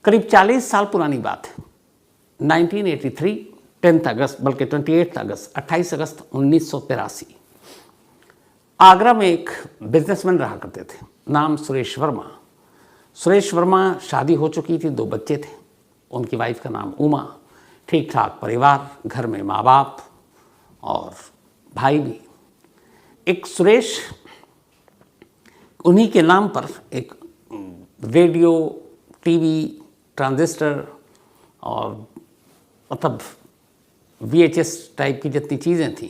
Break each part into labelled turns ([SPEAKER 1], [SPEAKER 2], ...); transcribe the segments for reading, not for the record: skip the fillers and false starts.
[SPEAKER 1] करीब 40 साल पुरानी बात है। 1983 10 अगस्त, बल्कि 28 अगस्त, 28 अगस्त 1983, आगरा में एक बिजनेसमैन रहा करते थे, नाम सुरेश वर्मा। सुरेश वर्मा, शादी हो चुकी थी, 2 बच्चे थे, उनकी वाइफ का नाम उमा, ठीक ठाक परिवार, घर में माँ बाप और भाई भी। एक सुरेश, उन्हीं के नाम पर एक रेडियो, टीवी, ट्रांजिस्टर और मतलब VHS टाइप की जितनी चीज़ें थी,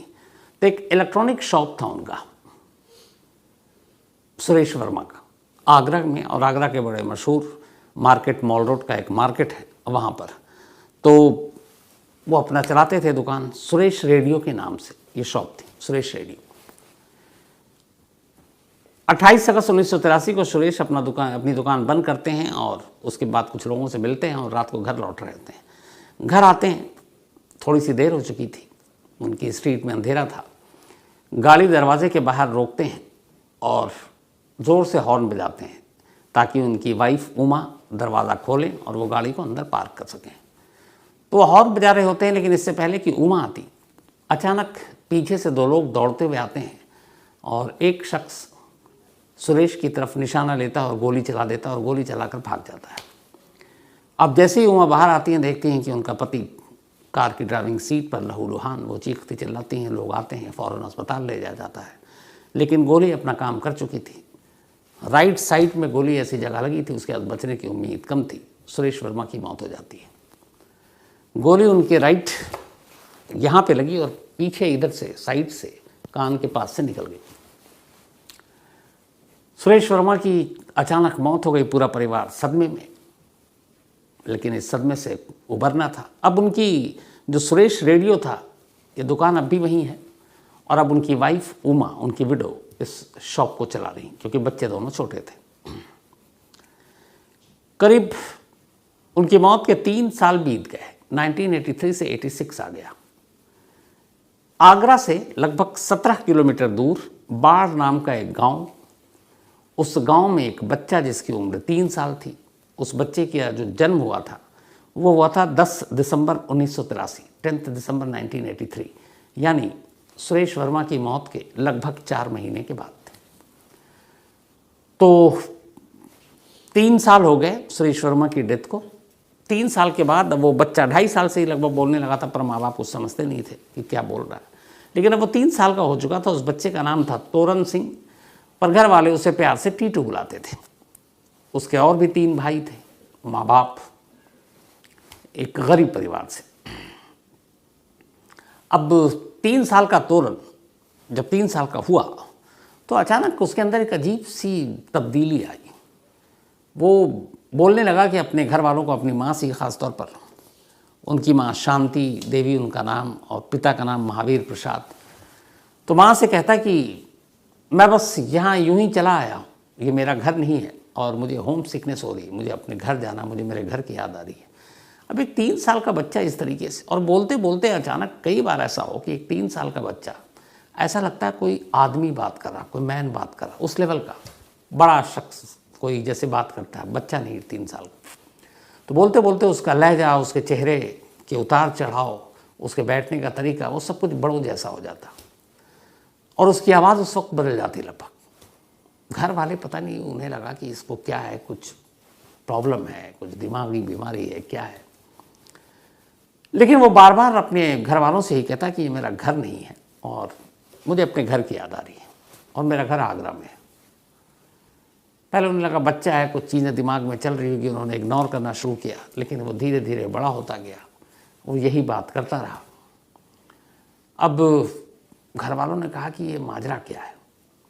[SPEAKER 1] तो एक इलेक्ट्रॉनिक शॉप था उनका, सुरेश वर्मा का, आगरा में। और आगरा के बड़े मशहूर मार्केट, मॉल रोड का एक मार्केट है वहाँ पर। तो वो अपना चलाते थे दुकान, सुरेश रेडियो के नाम से ये शॉप थी, सुरेश रेडियो। 28 अगस्त 1983 को सुरेश अपनी दुकान बंद करते हैं और उसके बाद कुछ लोगों से मिलते हैं और रात को घर लौट रहे होते हैं। घर आते हैं, थोड़ी सी देर हो चुकी थी, उनकी स्ट्रीट में अंधेरा था। गाड़ी दरवाजे के बाहर रोकते हैं और ज़ोर से हॉर्न बजाते हैं ताकि उनकी वाइफ उमा दरवाज़ा खोलें और वो गाड़ी को अंदर पार्क कर सकें। तो वो हॉर्न बजा रहे होते हैं, लेकिन इससे पहले कि उमा आती, अचानक पीछे से 2 लोग दौड़ते हुए आते हैं और एक शख्स सुरेश की तरफ निशाना लेता है और गोली चला देता है और गोली चलाकर भाग जाता है। अब जैसे ही उमा बाहर आती हैं, देखती हैं कि उनका पति कार की ड्राइविंग सीट पर लहूलुहान, वो चीखती चिल्लाती हैं, लोग आते हैं, फ़ौरन अस्पताल ले जाया जाता है। लेकिन गोली अपना काम कर चुकी थी, राइट साइड में गोली ऐसी जगह लगी थी, उसके बाद बचने की उम्मीद कम थी। सुरेश वर्मा की मौत हो जाती है। गोली उनके राइट यहाँ पे लगी और पीछे इधर से, साइड से, कान के पास से निकल गई। सुरेश वर्मा की अचानक मौत हो गई, पूरा परिवार सदमे में, लेकिन इस सदमे से उबरना था। अब उनकी जो सुरेश रेडियो था, ये दुकान अब भी वहीं है और अब उनकी वाइफ उमा, उनकी विडो, इस शॉप को चला रही, क्योंकि बच्चे दोनों छोटे थे। करीब उनकी मौत के 3 साल बीत गए, 1983 से 86 आ गया। आगरा से लगभग 17 किलोमीटर दूर बाढ़ नाम का एक गांव, उस गांव में एक बच्चा जिसकी उम्र 3 साल थी, उस बच्चे का जो जन्म हुआ था वो हुआ था 10 दिसंबर 1983, 10 दिसंबर 1983, यानी सुरेश वर्मा की मौत के लगभग 4 महीने के बाद। तो 3 साल हो गए सुरेश वर्मा की डेथ को। 3 साल के बाद अब वो बच्चा 2.5 साल से ही लगभग बोलने लगा था, पर माँ बाप कुछ समझते नहीं थे कि क्या बोल रहा है। लेकिन अब वो 3 साल का हो चुका था। उस बच्चे का नाम था तोरन सिंह, पर घर वाले उसे प्यार से टीटू बुलाते थे। उसके और भी 3 भाई थे, माँ बाप, एक गरीब परिवार से। अब 3 साल का तोरन जब 3 साल का हुआ तो अचानक उसके अंदर एक अजीब सी तब्दीली आई। वो बोलने लगा कि अपने घर वालों को, अपनी माँ से ख़ास तौर पर, उनकी माँ शांति देवी उनका नाम और पिता का नाम महावीर प्रसाद, तो माँ से कहता कि मैं बस यहाँ यूं ही चला आया हूँ, ये मेरा घर नहीं है और मुझे होम सिकनेस हो रही है, मुझे अपने घर जाना, मुझे मेरे घर की याद आ रही है। अब एक 3 साल का बच्चा इस तरीके से, और बोलते बोलते अचानक कई बार ऐसा हो कि एक 3 साल का बच्चा, ऐसा लगता है कोई आदमी बात कर रहा, कोई मैन बात कर रहा, उस लेवल का बड़ा शख्स कोई जैसे बात करता है, बच्चा नहीं 3 साल का। तो बोलते बोलते उसका लहजा, उसके चेहरे के उतार चढ़ाव, उसके बैठने का तरीका, वो सब कुछ बड़ों जैसा हो जाता और उसकी आवाज़ उस वक्त बदल जाती लगभग। घर वाले पता नहीं, उन्हें लगा कि इसको क्या है, कुछ प्रॉब्लम है, कुछ दिमागी बीमारी है, क्या है। लेकिन वो बार बार अपने घर वालों से ही कहता कि ये मेरा घर नहीं है और मुझे अपने घर की याद आ रही है और मेरा घर आगरा में है। पहले उन्हें लगा बच्चा है, कुछ चीज़ें दिमाग में चल रही होगी, उन्होंने इग्नोर करना शुरू किया, लेकिन वो धीरे धीरे बड़ा होता गया, वो यही बात करता रहा। अब घर वालों ने कहा कि ये माजरा क्या है,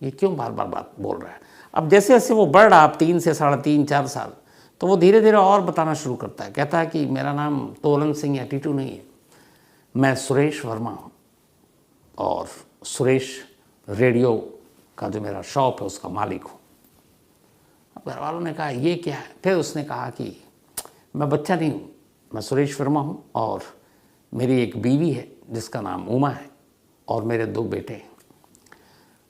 [SPEAKER 1] ये क्यों बार बार बात बोल रहा है। अब जैसे जैसे वो बढ़ रहा, अब 3 से 3.5 4 साल, तो वो धीरे धीरे और बताना शुरू करता है। कहता है कि मेरा नाम तोरन सिंह या टीटू नहीं है, मैं सुरेश वर्मा हूँ और सुरेश रेडियो का जो मेरा शॉप है उसका मालिक हूँ। अब घर वालों ने कहा ये क्या है। फिर उसने कहा कि मैं बच्चा नहीं हूँ, मैं सुरेश वर्मा हूँ और मेरी एक बीवी है जिसका नाम उमा है और मेरे 2 बेटे हैं।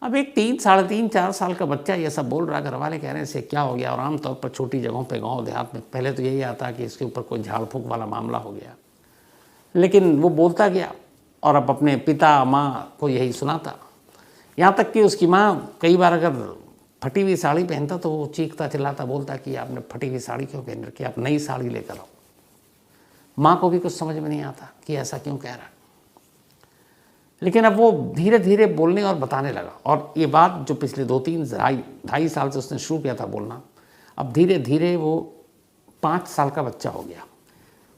[SPEAKER 1] अब एक 3, साढ़े 3, 4 साल का बच्चा ये सब बोल रहा, घर वाले कह रहे हैं इसे क्या हो गया। और आमतौर पर छोटी जगहों पे, गांव देहात में पहले तो यही आता कि इसके ऊपर कोई झाड़ फूंक वाला मामला हो गया, लेकिन वो बोलता गया और अब अपने पिता माँ को यही सुनाता। यहाँ तक कि उसकी माँ कई बार अगर फटी हुई साड़ी पहनता तो वो चीखता चिल्लाता बोलता कि आपने फटी हुई साड़ी क्यों पहन रखी, आप नई साड़ी लेकर आओ। माँ को भी कुछ समझ में नहीं आता कि ऐसा क्यों कह रहा है, लेकिन अब वो धीरे धीरे बोलने और बताने लगा। और ये बात जो पिछले 2-3 ढाई साल से उसने शुरू किया था बोलना, अब धीरे धीरे वो 5 साल का बच्चा हो गया।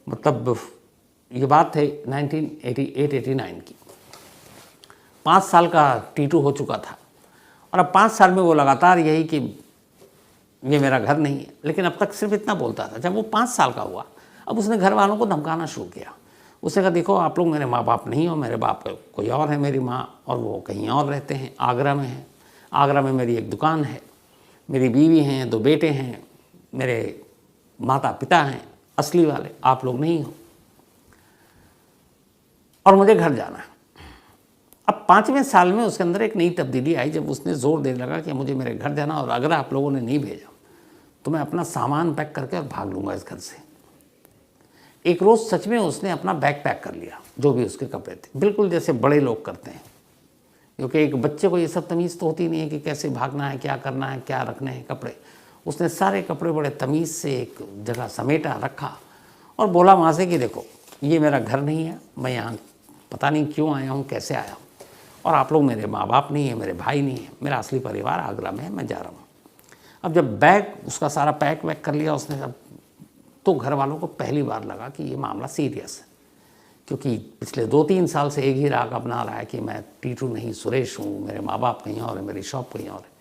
[SPEAKER 1] मतलब ये बात है 1988-89 की। 5 साल का टीटू हो चुका था और अब 5 साल में वो लगातार यही कि ये मेरा घर नहीं है, लेकिन अब तक सिर्फ इतना बोलता था। जब वो 5 साल का हुआ, अब उसने घर वालों को धमकाना शुरू किया। उसने कहा देखो आप लोग मेरे माँ बाप नहीं हो, मेरे बाप कोई और है, मेरी माँ और वो कहीं और रहते हैं, आगरा में हैं। आगरा में मेरी एक दुकान है, मेरी बीवी हैं, 2 बेटे हैं, मेरे माता पिता हैं असली वाले, आप लोग नहीं हो, और मुझे घर जाना है। अब 5वें साल में उसके अंदर एक नई तब्दीली आई, जब उसने जोर देने लगा कि मुझे मेरे घर जाना, और अगर आप लोगों ने नहीं भेजा तो मैं अपना सामान पैक करके और भाग लूँगा इस घर से। एक रोज़ सच में उसने अपना बैग पैक कर लिया, जो भी उसके कपड़े थे, बिल्कुल जैसे बड़े लोग करते हैं, क्योंकि एक बच्चे को ये सब तमीज़ तो होती नहीं है कि कैसे भागना है, क्या करना है, क्या रखने हैं कपड़े। उसने सारे कपड़े बड़े तमीज़ से एक जगह समेटा रखा और बोला वहाँ से कि देखो ये मेरा घर नहीं है, मैं यहाँ पता नहीं क्यों आया हूँ, कैसे आया हूँ, और आप लोग मेरे माँ बाप नहीं है, मेरे भाई नहीं है, मेरा असली परिवार आगरा में है, मैं जा रहा हूँ। अब जब बैग उसका सारा पैक वैक कर लिया उसने, अब तो घर वालों को पहली बार लगा कि ये मामला सीरियस है, क्योंकि पिछले 2-3 साल से एक ही राग अपना रहा है कि मैं टीटू नहीं सुरेश हूँ, मेरे माँ बाप कहीं और है, मेरी शॉप कहीं और है।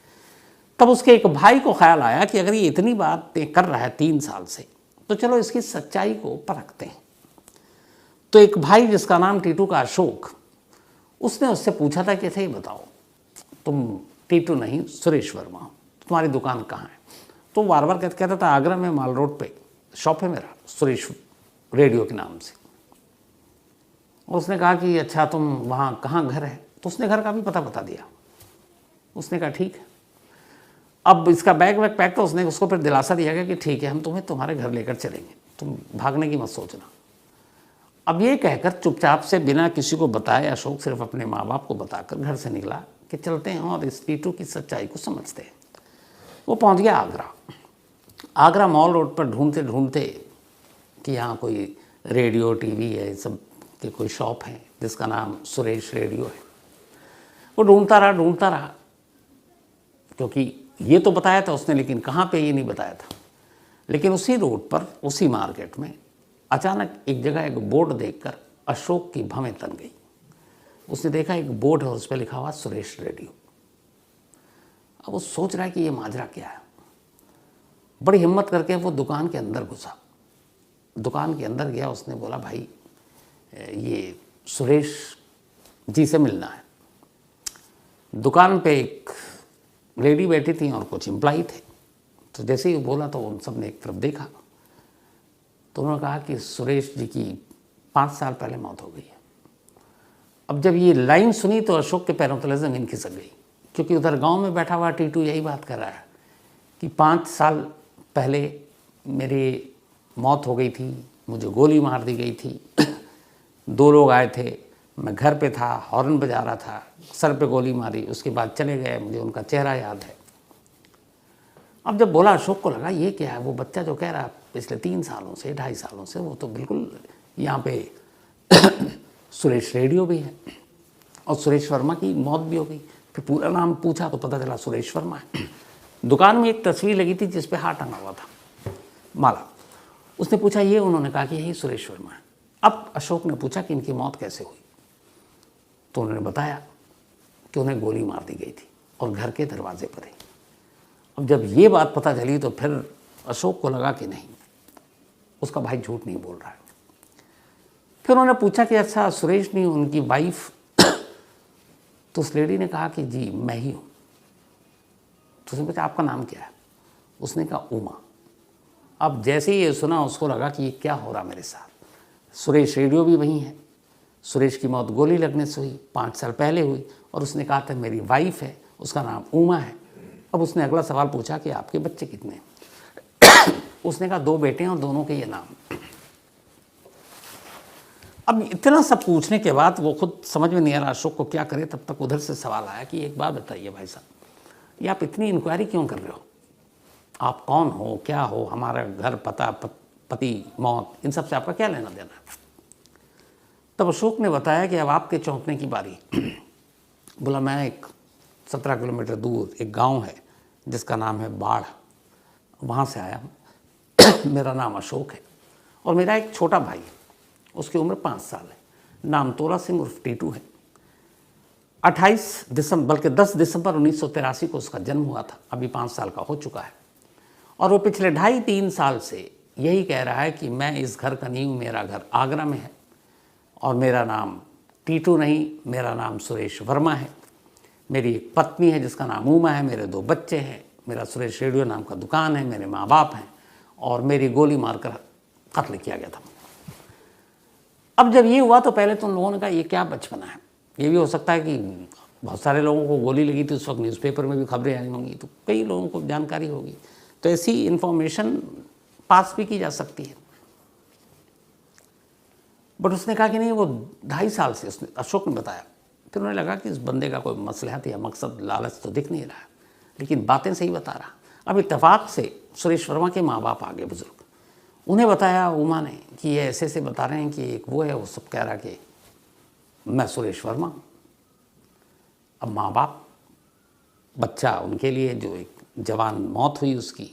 [SPEAKER 1] तब उसके एक भाई को ख्याल आया कि अगर ये इतनी बातें कर रहा है 3 साल से, तो चलो इसकी सच्चाई को परखते हैं। तो एक भाई जिसका नाम टीटू का अशोक, उसने उससे पूछा था कि अच्छा ये बताओ तुम टीटू नहीं सुरेश वर्मा हो, तुम्हारी दुकान कहाँ है? तो बार बार कहता था आगरा में माल रोड पे शॉप है मेरा, सुरेश रेडियो के नाम से। उसने कहा कि अच्छा तुम वहाँ कहाँ घर है? तो उसने घर का भी पता बता दिया। उसने कहा ठीक है। अब इसका बैग वैग पैक, तो उसने उसको फिर दिलासा दिया गया कि ठीक है हम तुम्हें तुम्हारे घर लेकर चलेंगे, तुम भागने की मत सोचना। अब ये कहकर चुपचाप से बिना किसी को बताए अशोक सिर्फ अपने माँ बाप को बताकर घर से निकला कि चलते हैं और इस टीटू की सच्चाई को समझते हैं। वो पहुँच गया आगरा। आगरा मॉल रोड पर ढूंढते ढूंढते कि यहाँ कोई रेडियो टीवी है, सब की कोई शॉप है जिसका नाम सुरेश रेडियो है। वो ढूंढता रहा, क्योंकि ये तो बताया था उसने, लेकिन कहाँ पे ये नहीं बताया था। लेकिन उसी रोड पर, उसी मार्केट में अचानक एक जगह एक बोर्ड देखकर अशोक की भवें तन गई। उसने देखा एक बोर्ड है और उस पर लिखा हुआ सुरेश रेडियो। अब वो सोच रहा है कि ये माजरा क्या है। बड़ी हिम्मत करके वो दुकान के अंदर घुसा। दुकान के अंदर गया, उसने बोला भाई ये सुरेश जी से मिलना है। दुकान पे एक लेडी बैठी थी और कुछ एम्प्लॉई थे। तो जैसे ही बोला तो उन सब ने एक तरफ देखा, तो उन्होंने कहा कि सुरेश जी की 5 साल पहले मौत हो गई है। अब जब ये लाइन सुनी तो अशोक के पैरों तले ज़मीन खिसक गई, क्योंकि उधर गांव में बैठा हुआ टीटू यही बात कर रहा है कि 5 साल पहले मेरी मौत हो गई थी, मुझे गोली मार दी गई थी। 2 लोग आए थे, मैं घर पे था, हॉर्न बजा रहा था, सर पे गोली मारी, उसके बाद चले गए, मुझे उनका चेहरा याद है। अब जब बोला अशोक को लगा ये क्या है, वो बच्चा जो कह रहा है पिछले 3 सालों से 2.5 सालों से, वो तो बिल्कुल यहाँ पे सुरेश रेडियो भी है और सुरेश वर्मा की मौत भी हो गई। फिर पूरा नाम पूछा तो पता चला सुरेश वर्मा है। दुकान में एक तस्वीर लगी थी जिस पे हार टंगा हुआ था, माला। उसने पूछा ये, उन्होंने कहा कि यही सुरेश वर्मा है। अब अशोक ने पूछा कि इनकी मौत कैसे हुई, तो उन्होंने बताया कि उन्हें गोली मार दी गई थी और घर के दरवाजे पर ही। अब जब ये बात पता चली तो फिर अशोक को लगा कि नहीं, उसका भाई झूठ नहीं बोल रहा है। फिर उन्होंने पूछा कि अच्छा सुरेश नहीं, उनकी वाइफ? तो उस लेडी ने कहा कि जी मैं ही हूँ। तो उसने पूछा आपका नाम क्या है? उसने कहा उमा। अब जैसे ही ये सुना उसको लगा कि ये क्या हो रहा मेरे साथ। सुरेश रेडियो भी वही है, सुरेश की मौत गोली लगने से हुई, 5 साल पहले हुई, और उसने कहा था मेरी वाइफ है उसका नाम उमा है। अब उसने अगला सवाल पूछा कि आपके बच्चे कितने हैं? उसने कहा 2 बेटे हैं और दोनों के ये नाम। अब इतना सब पूछने के बाद वो खुद समझ में नहीं आ रहा अशोक को क्या करे, तब तक उधर से सवाल आया कि एक बात बताइए भाई साहब, ये आप इतनी इंक्वायरी क्यों कर रहे हो? आप कौन हो, क्या हो, हमारा घर, पता, पति, मौत, इन सब से आपका क्या लेना देना? तब अशोक ने बताया कि अब आपके चौंकने की बारी। बोला मैं एक 17 किलोमीटर दूर एक गांव है जिसका नाम है बाढ़, वहाँ से आया हूँ। मेरा नाम अशोक है और मेरा एक छोटा भाई है, उसकी उम्र 5 साल है, नाम तोरा सिंह उर्फ टीटू है। 28 दिसंबर बल्कि 10 दिसंबर 1983 को उसका जन्म हुआ था, अभी 5 साल का हो चुका है। और वो पिछले 2.5-3 साल से यही कह रहा है कि मैं इस घर का नहीं हूँ, मेरा घर आगरा में है और मेरा नाम टीटू नहीं, मेरा नाम सुरेश वर्मा है। मेरी एक पत्नी है जिसका नाम उमा है, मेरे 2 बच्चे हैं, मेरा सुरेश रेडियो नाम का दुकान है, मेरे माँ बाप हैं और मेरी गोली मारकर कत्ल किया गया था। अब जब ये हुआ तो पहले तो उन लोगों ने कहा ये क्या बचपना है, ये भी हो सकता है कि बहुत सारे लोगों को गोली लगी थी उस वक्त, न्यूज़पेपर में भी खबरें आई होंगी, तो कई लोगों को जानकारी होगी, तो ऐसी इन्फॉर्मेशन पास भी की जा सकती है। बट उसने कहा कि नहीं, वो 2.5 साल से, उसने अशोक ने बताया। फिर उन्हें लगा कि इस बंदे का कोई मसलहत या मकसद, लालच तो दिख नहीं रहा है, लेकिन बातें सही बता रहा। अब इत्तेफाक से सुरेश वर्मा के माँ बाप आ गए, बुजुर्ग, उन्हें बताया उमा ने कि ये ऐसे ऐसे बता रहे हैं कि एक वो है, वो सब कह रहा कि मैं सुरेश वर्मा हूँ। अब माँ बाप, बच्चा उनके लिए जो एक जवान मौत हुई उसकी,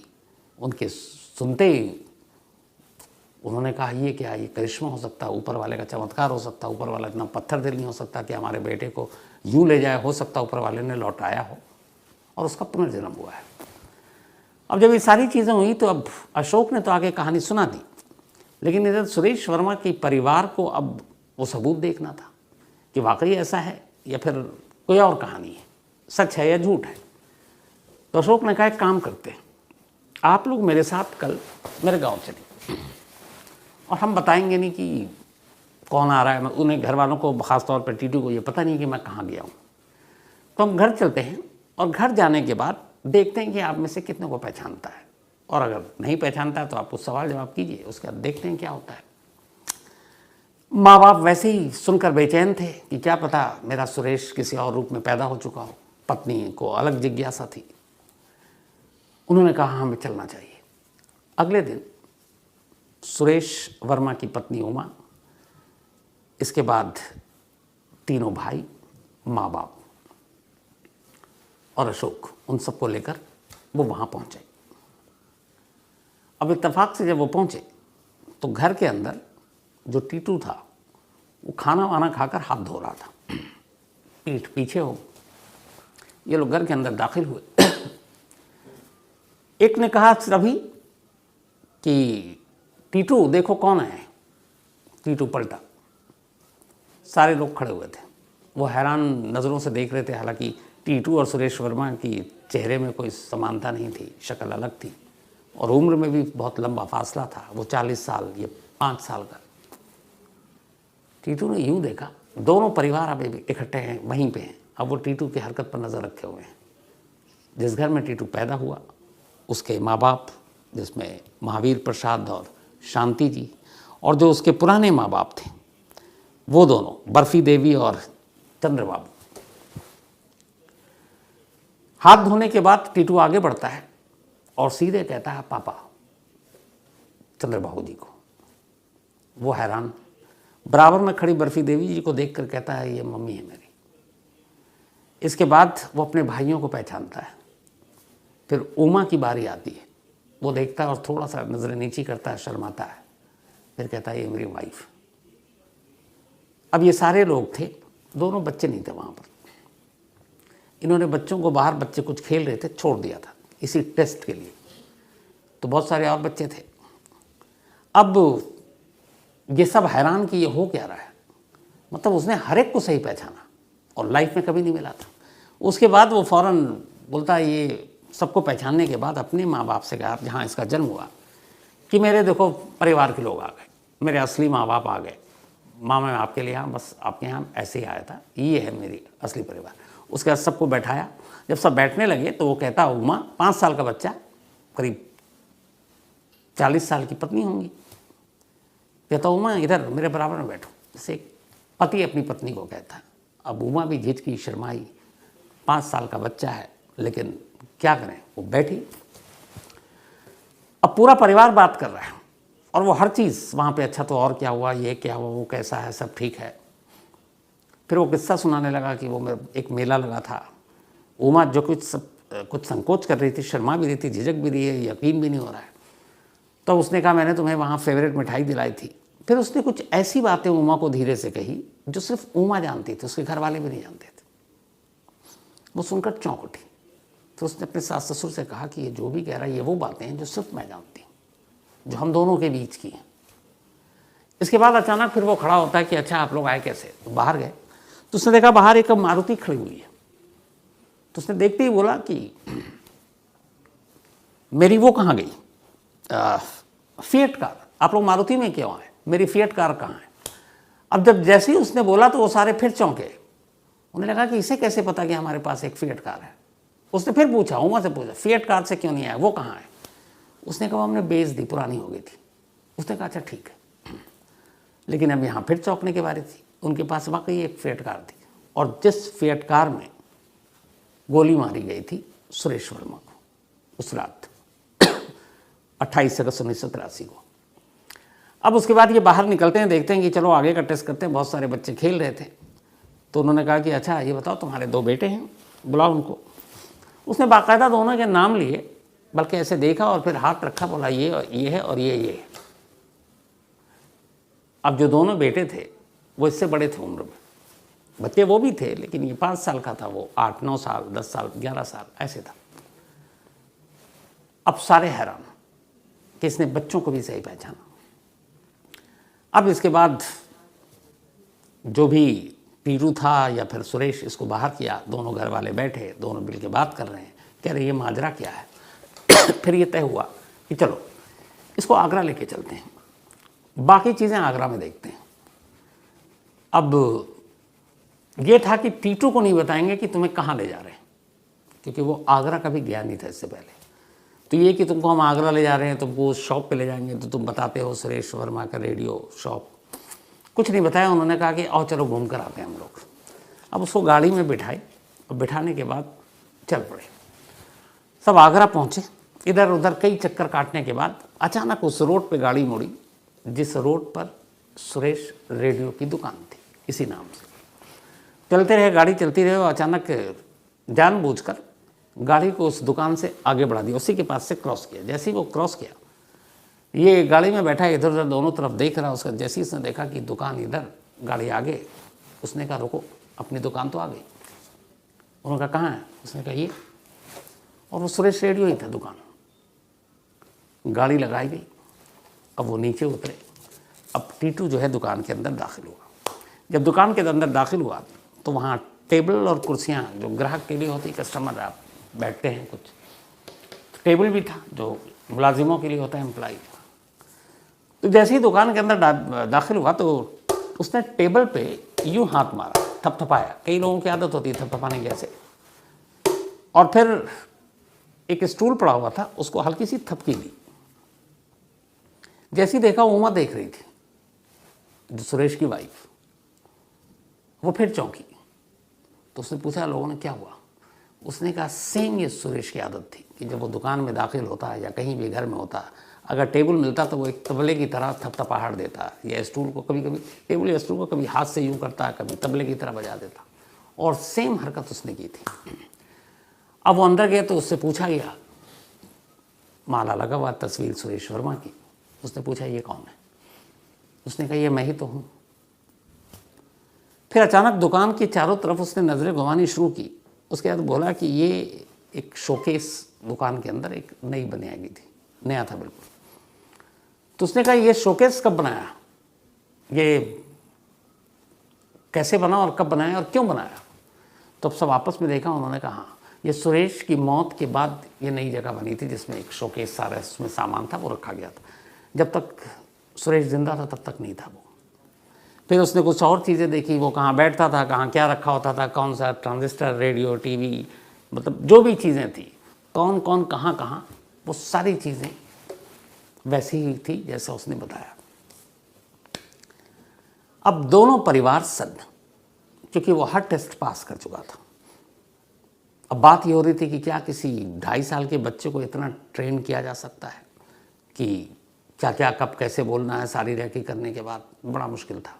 [SPEAKER 1] उनके सुनते ही उन्होंने कहा ये क्या, ये करिश्मा हो सकता है, ऊपर वाले का चमत्कार हो सकता है, ऊपर वाला इतना पत्थर दिल नहीं हो सकता कि हमारे बेटे को यूँ ले जाए, हो सकता ऊपर वाले ने लौटाया हो और उसका पुनर्जन्म हुआ है। अब जब ये सारी चीज़ें हुई तो अब अशोक ने तो आगे कहानी सुना दी, लेकिन इधर सुरेश वर्मा के परिवार को अब वो सबूत देखना था कि वाकई ऐसा है या फिर कोई और कहानी है, सच है या झूठ है। तो अशोक ने कहा एक काम करते हैं, आप लोग मेरे साथ कल मेरे गांव चलिए और हम बताएंगे नहीं कि कौन आ रहा है। मैं उन्हें, घर वालों को, ख़ासतौर पर टीटू को ये पता नहीं कि मैं कहाँ गया हूँ। तो हम घर चलते हैं और घर जाने के बाद देखते हैं कि आप में से कितने को पहचानता है, और अगर नहीं पहचानता है तो आप उस सवाल जवाब कीजिए, उसके बाद देखते हैं क्या होता है। माँ बाप वैसे ही सुनकर बेचैन थे कि क्या पता मेरा सुरेश किसी और रूप में पैदा हो चुका हो। पत्नी को अलग जिज्ञासा थी, उन्होंने कहा हमें चलना चाहिए। अगले दिन सुरेश वर्मा की पत्नी उमा, इसके बाद तीनों भाई, माँ बाप और अशोक, उन सबको लेकर वो वहाँ पहुँचे। अब इत्तेफाक से जब वो पहुँचे तो घर के अंदर जो टीटू था वो खाना वाना खाकर हाथ धो रहा था, पीठ पीछे हो। ये लोग घर के अंदर दाखिल हुए। एक ने कहा तभी कि टीटू देखो कौन है। टीटू पलटा, सारे लोग खड़े हुए थे, वो हैरान नज़रों से देख रहे थे। हालांकि टीटू और सुरेश वर्मा की चेहरे में कोई समानता नहीं थी, शक्ल अलग थी और उम्र में भी बहुत लंबा फासला था, वो 40 साल, ये 5 साल का। टीटू ने यूँ देखा, दोनों परिवार अब इकट्ठे हैं, वहीं पे हैं। अब वो टीटू की हरकत पर नज़र रखे हुए हैं। जिस घर में टीटू पैदा हुआ उसके माँ बाप, जिसमें महावीर प्रसाद और शांति जी, और जो उसके पुराने माँ बाप थे वो दोनों, बर्फी देवी और चंद्र बाबू। हाथ धोने के बाद टीटू आगे बढ़ता है और सीधे कहता है पापा, चंद्र बाबू जी को। वो हैरान, बराबर में खड़ी बर्फी देवी जी को देखकर कहता है ये मम्मी है मेरी। इसके बाद वो अपने भाइयों को पहचानता है। फिर उमा की बारी आती है, वो देखता है और थोड़ा सा नज़रें नीची करता है, शर्माता है, फिर कहता है ये मेरी वाइफ। अब ये सारे लोग थे, दोनों बच्चे नहीं थे वहाँ पर। इन्होंने बच्चों को बाहर, बच्चे कुछ खेल रहे थे, छोड़ दिया था इसी टेस्ट के लिए, तो बहुत सारे और बच्चे थे। अब ये सब हैरान कि ये हो क्या रहा है, मतलब उसने हर एक को सही पहचाना और लाइफ में कभी नहीं मिला था। उसके बाद वो फ़ौरन बोलता है, ये सबको पहचानने के बाद अपने माँ बाप से कहा, जहाँ इसका जन्म हुआ, कि मेरे देखो परिवार के लोग आ गए, मेरे असली माँ बाप आ गए। माँ मैं आपके लिए यहाँ, बस आपके यहाँ ऐसे ही आया था, ये है मेरी असली परिवार। उसके बाद सबको बैठाया। जब सब बैठने लगे तो वो कहता, उमा 5 साल का बच्चा, करीब 40 साल की पत्नी होंगी, कहता उमा इधर मेरे बराबर में बैठो, जैसे एक पति अपनी पत्नी को कहता है। अब उमा भी झिझकी, शर्माई, 5 साल का बच्चा है, लेकिन क्या करें, वो बैठी। अब पूरा परिवार बात कर रहा है और वो हर चीज़ वहाँ पे, अच्छा तो और क्या हुआ, ये क्या हुआ, वो कैसा है, सब ठीक है। फिर वो किस्सा सुनाने लगा कि वो एक मेला लगा था। उमा जो कुछ संकोच कर रही थी, शर्मा भी रही थी, झिझक भी रही है, यकीन भी नहीं हो रहा है। तो उसने कहा मैंने तुम्हें वहाँ फेवरेट मिठाई दिलाई थी। फिर उसने कुछ ऐसी बातें उमा को धीरे से कही जो सिर्फ उमा जानती थी, उसके घर वाले भी नहीं जानते थे। वो सुनकर चौंक उठी। तो उसने अपने सास ससुर से कहा कि ये जो भी कह रहा है ये वो बातें हैं जो सिर्फ मैं जानती हूँ, जो हम दोनों के बीच की हैं। इसके बाद अचानक फिर वो खड़ा होता है कि अच्छा आप लोग आए कैसे, तो बाहर गए तो उसने देखा बाहर एक मारुति खड़ी हुई है। तो उसने देखते ही बोला कि मेरी वो कहाँ गई, फिएट कार, आप लोग मारुति में क्यों आए, मेरी फिएट कार कहाँ है। अब जब जैसे ही उसने बोला तो वो सारे फिर चौंके। उन्हें लगा कि इसे कैसे पता कि हमारे पास एक फिएट कार है। उसने फिर पूछा, उमा से पूछा, फिएट कार से क्यों नहीं आया, वो कहाँ है। उसने कहा हमने बेच दी, पुरानी हो गई थी। उसने कहा अच्छा ठीक है। लेकिन अब यहाँ फिर चौंकने की बारी थी। उनके पास वाकई एक फिएट कार थी और जिस फिएट कार में गोली मारी गई थी सुरेश वर्मा को उस रात 28 अगस्त 1983 को। अब उसके बाद ये बाहर निकलते हैं, देखते हैं कि चलो आगे का टेस्ट करते हैं। बहुत सारे बच्चे खेल रहे थे तो उन्होंने कहा कि अच्छा ये बताओ तुम्हारे 2 बेटे हैं, बुलाओ उनको। उसने बाकायदा दोनों के नाम लिए, बल्कि ऐसे देखा और फिर हाथ रखा, बोला ये है और ये है। अब जो दोनों बेटे थे वो इससे बड़े थे उम्र में, बच्चे वो भी थे, लेकिन ये 5 साल का था, वो 8-9 साल, 10 साल, 11 साल ऐसे था। अब सारे हैरान कि इसने बच्चों को भी सही पहचाना। अब इसके बाद जो भी पीरू था या फिर सुरेश, इसको बाहर किया। दोनों घर वाले बैठे, दोनों मिल के बात कर रहे हैं, कह रहे ये माजरा क्या है। फिर ये तय हुआ कि चलो इसको आगरा लेके चलते हैं, बाकी चीज़ें आगरा में देखते हैं। अब ये था कि टीटू को नहीं बताएंगे कि तुम्हें कहाँ ले जा रहे हैं, क्योंकि वो आगरा कभी गया नहीं था इससे पहले। तो ये कि तुमको हम आगरा ले जा रहे हैं, तुमको उस शॉप पे ले जाएंगे, तो तुम बताते हो सुरेश वर्मा का रेडियो शॉप, कुछ नहीं बताया। उन्होंने कहा कि आओ चलो घूम कर आते हैं हम लोग। अब उसको गाड़ी में बिठाई और बिठाने के बाद चल पड़े। सब आगरा पहुँचे। इधर उधर कई चक्कर काटने के बाद अचानक उस रोड पे गाड़ी मुड़ी जिस रोड पर सुरेश रेडियो की दुकान थी, इसी नाम से। चलते रहे, गाड़ी चलती रहे और अचानक जानबूझकर गाड़ी को उस दुकान से आगे बढ़ा दिया, उसी के पास से क्रॉस किया। जैसे ही वो क्रॉस किया, ये गाड़ी में बैठा इधर उधर दोनों तरफ देख रहा। उसका जैसे ही उसने देखा कि दुकान इधर, गाड़ी आगे, उसने कहा रुको, अपनी दुकान तो आ गई। उन्होंने कहा कहाँ है, उसने कहा ये, और वो सुरेश रेडियो ही था दुकान। गाड़ी लगाई गई। अब वो नीचे उतरे। अब टीटू जो है दुकान के अंदर दाखिल हुआ। जब दुकान के अंदर दाखिल हुआ तो वहाँ टेबल और कुर्सियाँ जो ग्राहक के लिए होती, कस्टमर आप बैठते हैं, कुछ टेबल भी था जो मुलाजिमों के लिए होता है, एम्प्लॉय। तो जैसे ही दुकान के अंदर दाखिल हुआ तो उसने टेबल पे यूं हाथ मारा, थपथपाया। कई लोगों की आदत होती है थपथपाने की ऐसे। और फिर एक स्टूल पड़ा हुआ था, उसको हल्की सी थपकी दी। जैसी देखा उमा देख रही थी, जो सुरेश की वाइफ, वो फिर चौंकी। तो उसने पूछा लोगों ने क्या हुआ। उसने कहा सेम ये सुरेश की आदत थी कि जब वो दुकान में दाखिल होता है या कहीं भी घर में होता, अगर टेबल मिलता तो वो एक तबले की तरह थपथपाहट देता, या स्टूल को कभी कभी, टेबल या स्टूल को कभी हाथ से यूं करता, कभी तबले की तरह बजा देता। और सेम हरकत उसने की थी। अब वो अंदर गए तो उससे पूछा गया, माला लगा हुआ तस्वीर सुरेश वर्मा की। उसने पूछा ये कौन है। उसने कहा ये मैं ही तो हूँ। फिर अचानक दुकान की चारों तरफ उसने नज़रें घुमानी शुरू की। उसके बाद बोला कि ये एक शोकेस दुकान के अंदर एक नई बनाई गई थी, नया था बिल्कुल। तो उसने कहा ये शोकेस कब बनाया, ये कैसे बना और कब बनाया और क्यों बनाया। तो अब सब आपस में देखा। उन्होंने कहा हाँ, ये सुरेश की मौत के बाद ये नई जगह बनी थी जिसमें एक शोकेस सारा उसमें सामान था वो रखा गया था। जब तक सुरेश जिंदा था तब तक नहीं था वो। फिर उसने कुछ और चीज़ें देखी, वो कहाँ बैठता था, कहाँ क्या रखा होता था, कौन सा ट्रांजिस्टर, रेडियो, टीवी, मतलब जो भी चीज़ें थी, कौन कौन कहाँ कहाँ, वो सारी चीज़ें वैसी ही थी जैसा उसने बताया। अब दोनों परिवार सन्न, क्योंकि वो हर टेस्ट पास कर चुका था। अब बात ये हो रही थी कि क्या किसी 2.5 साल के बच्चे को इतना ट्रेन किया जा सकता है कि क्या क्या कब कैसे बोलना है, सारी रैकी करने के बाद बड़ा मुश्किल था।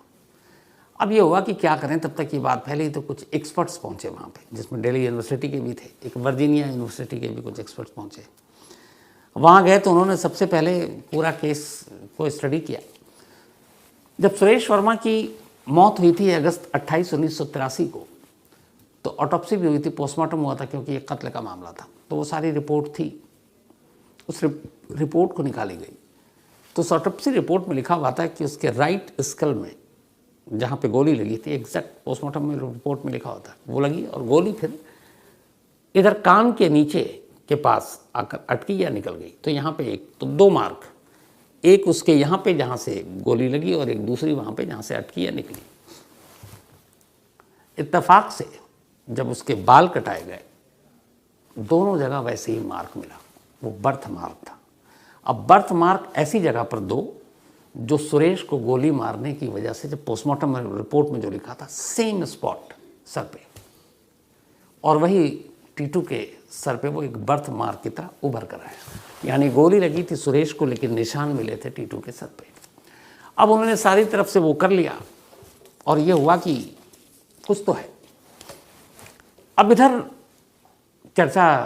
[SPEAKER 1] अब ये हुआ कि क्या करें, तब तक ये बात फैली तो कुछ एक्सपर्ट्स पहुंचे वहाँ पे, जिसमें दिल्ली यूनिवर्सिटी के भी थे, एक वर्जीनिया यूनिवर्सिटी के भी कुछ एक्सपर्ट्स पहुंचे। वहाँ गए तो उन्होंने सबसे पहले पूरा केस को स्टडी किया। जब सुरेश वर्मा की मौत हुई थी अगस्त 28, 1983 को, तो ऑटोप्सी भी हुई थी, पोस्टमार्टम हुआ था, क्योंकि एक कत्ल का मामला था, तो वो सारी रिपोर्ट थी। उस रिपोर्ट को निकाली गई तो उस ऑटोप्सी रिपोर्ट में लिखा हुआ था कि उसके राइट स्कल में जहाँ पे गोली लगी थी, एग्जैक्ट पोस्टमार्टम में रिपोर्ट में लिखा होता है, वो लगी और गोली फिर इधर कान के नीचे के पास आकर अटकी या निकल गई। तो यहाँ पे एक तो 2 मार्क, एक उसके यहाँ पे जहाँ से गोली लगी और एक दूसरी वहाँ पे जहाँ से अटकी या निकली। इत्तेफाक से जब उसके बाल कटाए गए, दोनों जगह वैसे ही मार्क मिला, वो बर्थ मार्क था। अब बर्थ मार्क ऐसी जगह पर दो जो सुरेश को गोली मारने की वजह से, जब पोस्टमार्टम रिपोर्ट में जो लिखा था, सेम स्पॉट सर पे, और वही टीटू के सर पे वो एक बर्थ मार्क की तरह उभर कर आया। यानी गोली लगी थी सुरेश को, लेकिन निशान मिले थे टीटू के सर पे। अब उन्होंने सारी तरफ से वो कर लिया और ये हुआ कि कुछ तो है। अब इधर चर्चा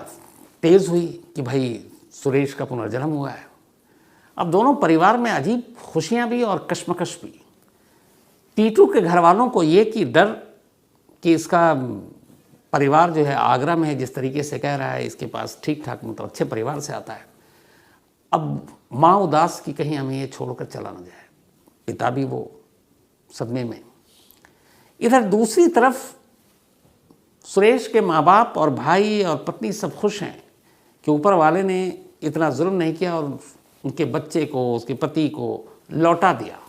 [SPEAKER 1] तेज हुई कि भाई सुरेश का पुनर्जन्म हुआ है। अब दोनों परिवार में अजीब खुशियां भी और कश्मकश भी। टीटू के घर वालों को ये कि डर कि इसका परिवार जो है आगरा में है, जिस तरीके से कह रहा है, इसके पास ठीक ठाक मतलब अच्छे परिवार से आता है। अब माँ उदास की कहीं हमें ये छोड़कर चला न जाए, पिता भी वो सदमे में। इधर दूसरी तरफ सुरेश के माँ बाप और भाई और पत्नी सब खुश हैं कि ऊपर वाले ने इतना जुल्म नहीं किया और उनके बच्चे को, उसके पति को लौटा दिया।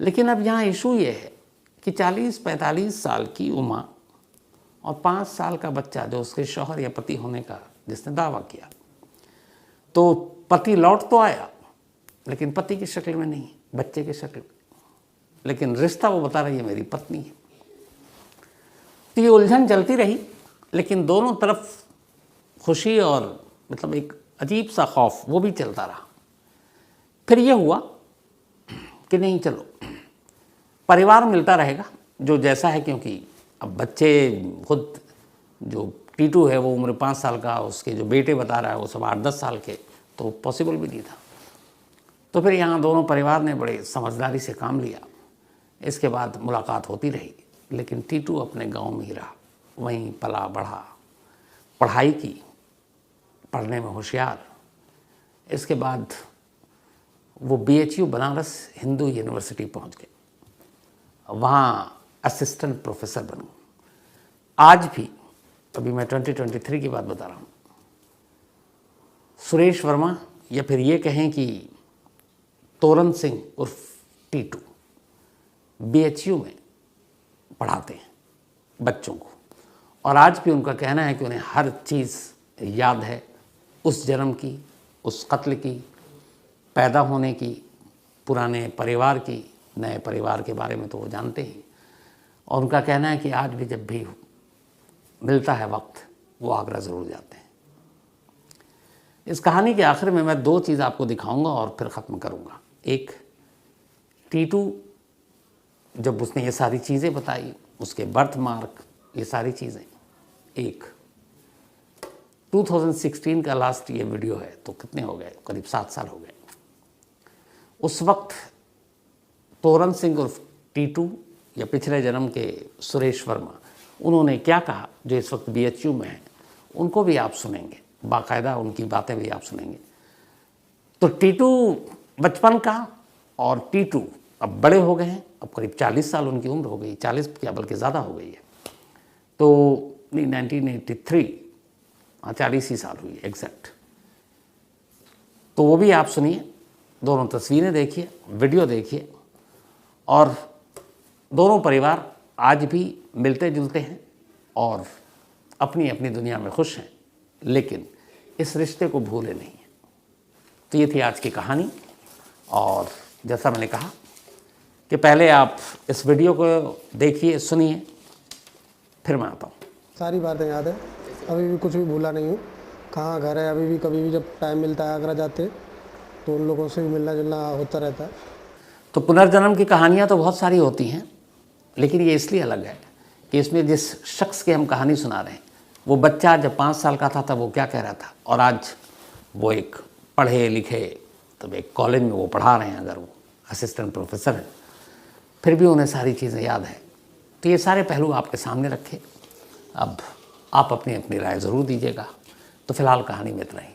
[SPEAKER 1] लेकिन अब यहाँ इशू ये है कि 40-45 साल की उमा और 5 साल का बच्चा जो उसके शौहर या पति होने का जिसने दावा किया, तो पति लौट तो आया लेकिन पति की शक्ल में नहीं, बच्चे की शक्ल में, लेकिन रिश्ता वो बता रही है मेरी पत्नी है। तो ये उलझन चलती रही, लेकिन दोनों तरफ खुशी और मतलब एक अजीब सा खौफ वो भी चलता रहा। फिर ये हुआ कि नहीं, चलो परिवार मिलता रहेगा जो जैसा है, क्योंकि अब बच्चे खुद, जो टीटू है वो उम्र 5 साल का, उसके जो बेटे बता रहा है वो सब 8-10 साल के, तो पॉसिबल भी नहीं था। तो फिर यहाँ दोनों परिवार ने बड़े समझदारी से काम लिया। इसके बाद मुलाकात होती रही, लेकिन टीटू अपने गांव में ही रहा, वहीं पला बढ़ा, पढ़ाई की, पढ़ने में होशियार। इसके बाद वो BHU बनारस हिंदू यूनिवर्सिटी पहुंच गए, वहाँ असिस्टेंट प्रोफेसर बना। आज भी, अभी मैं 2023 की बात बता रहा हूँ, सुरेश वर्मा या फिर ये कहें कि तोरण सिंह उर्फ टीटू BHU में पढ़ाते हैं बच्चों को, और आज भी उनका कहना है कि उन्हें हर चीज़ याद है, उस जन्म की, उस कत्ल की, पैदा होने की, पुराने परिवार की, नए परिवार के बारे में तो वो जानते ही। और उनका कहना है कि आज भी जब भी मिलता है वक्त, वो आगरा ज़रूर जाते हैं। इस कहानी के आखिर में मैं 2 चीज़ आपको दिखाऊंगा और फिर ख़त्म करूंगा। एक, टीटू जब उसने ये सारी चीज़ें बताई, उसके बर्थ मार्क, ये सारी चीज़ें। एक 2016 का लास्ट ये वीडियो है, तो कितने हो गए, करीब 7 साल हो गए। उस वक्त तोरण सिंह उर्फ टीटू या पिछले जन्म के सुरेश वर्मा, उन्होंने क्या कहा, जो इस वक्त BHU में है, उनको भी आप सुनेंगे, बाकायदा उनकी बातें भी आप सुनेंगे। तो टीटू बचपन का, और टीटू अब बड़े हो गए हैं, अब करीब 40 साल उनकी उम्र हो गई, 40 क्या बल्कि ज़्यादा हो गई है। तो 1983, हाँ 40 ही साल हुई एग्जैक्ट। तो वो भी आप सुनिए, दोनों तस्वीरें देखिए, वीडियो देखिए, और दोनों परिवार आज भी मिलते जुलते हैं और अपनी अपनी दुनिया में खुश हैं, लेकिन इस रिश्ते को भूले नहीं हैं। तो ये थी आज की कहानी। और जैसा मैंने कहा कि पहले आप इस वीडियो को देखिए, सुनिए, फिर मैं आता हूँ।
[SPEAKER 2] सारी बातें याद है, अभी भी कुछ भी भूला नहीं हूँ। कहाँ घर है, अभी भी कभी भी जब टाइम मिलता है आगरा जाते तो उन लोगों से भी मिलना जुलना होता रहता है।
[SPEAKER 1] तो पुनर्जन्म की कहानियाँ तो बहुत सारी होती हैं, लेकिन ये इसलिए अलग है कि इसमें जिस शख्स की हम कहानी सुना रहे हैं, वो बच्चा जब 5 साल का था तब वो क्या कह रहा था, और आज वो एक पढ़े लिखे, तब एक कॉलेज में वो पढ़ा रहे हैं, अगर वो असिस्टेंट प्रोफेसर हैं, फिर भी उन्हें सारी चीज़ें याद है। तो ये सारे पहलू आपके सामने रखे। अब आप अपनी अपनी राय ज़रूर दीजिएगा। तो फिलहाल कहानी में इतना ही।